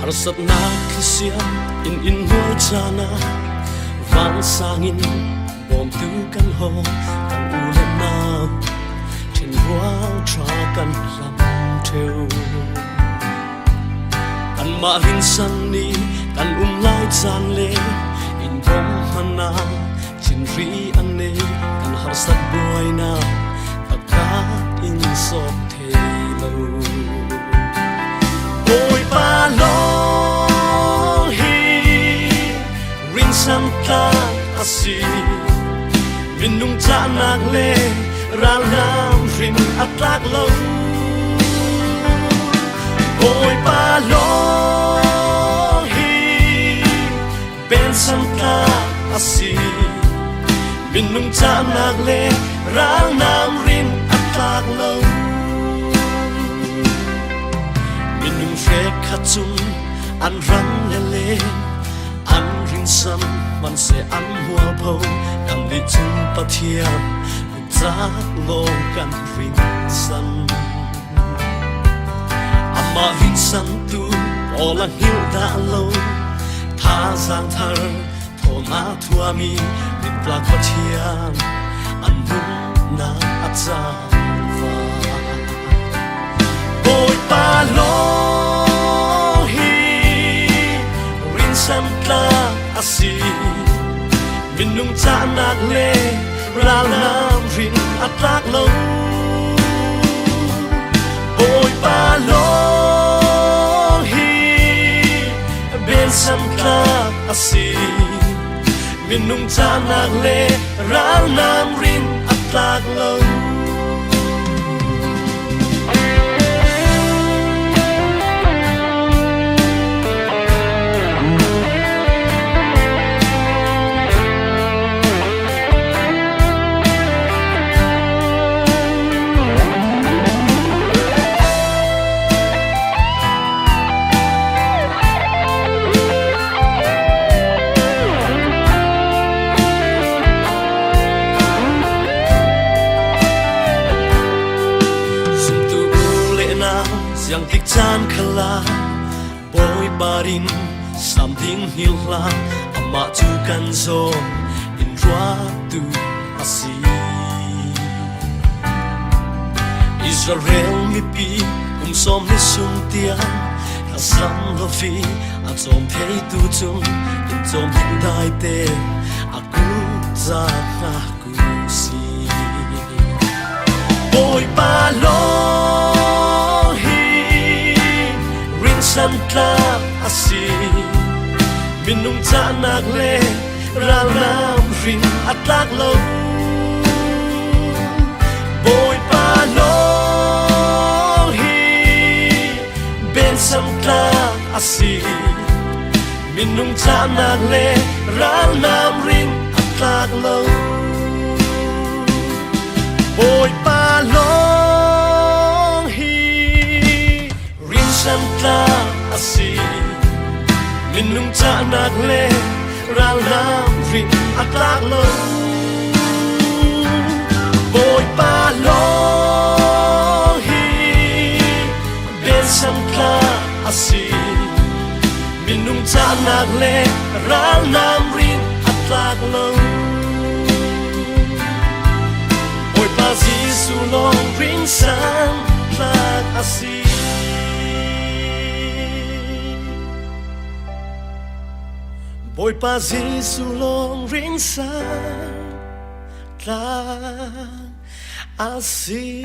Harsat na kisiam in hol chana Vang sangin bom tu kan ho kan ulen na Trên ruang tra kan lam theo Kan ma hin san ni kan lai chan le In bom hana chin ri an ne kan harsat boy na Ka in sop thelo Ôi ba long hi rin sam ta asi Min nung cha nak le ra lam rin atlak lo Ôi ba long hi ben sam ta asi Min nung cha nak le ra lam rin atlak lo Khát chung ăn rắn lê lê ăn rin sâm man sẽ ăn hoa bầu cầm đi chung pa thiam giá lô cầm rin sâm ama rin sâm tu bỏ là hiu đã lâu tha giang thar thô na thua mi rin plak pa thiam ăn nung na atza va ôi pa lo Sam tla asi Min nung cha nak le ra lam rin atlak lo Ôi ba lo hi ben sam tla asi Min nung cha nak le ra lam rin atlak lo Yang tik chan khala boy barin something hilla ama chu kan zo in rua tu asi Israel mi pi som ni sum tia ka sam lo fi a chom thei tu chung in chom hin dai te aku za na ku si boy ba lo Sam tla asi Min nung cha nak le ra lam rin atlak lo Boy pa lo hi ben sam tla asi Min nung cha nak le ra lam rin atlak lo Boy pa lo Sam tla asi Min nung cha nak le ra lam rin atlak lo Boy pa lo hi ben sam tla asi Min nung cha nak le ra lam rin atlak lo Boy pa Giêsu long rin sam tla asi Boy pa Giêsu long ring sa tla asi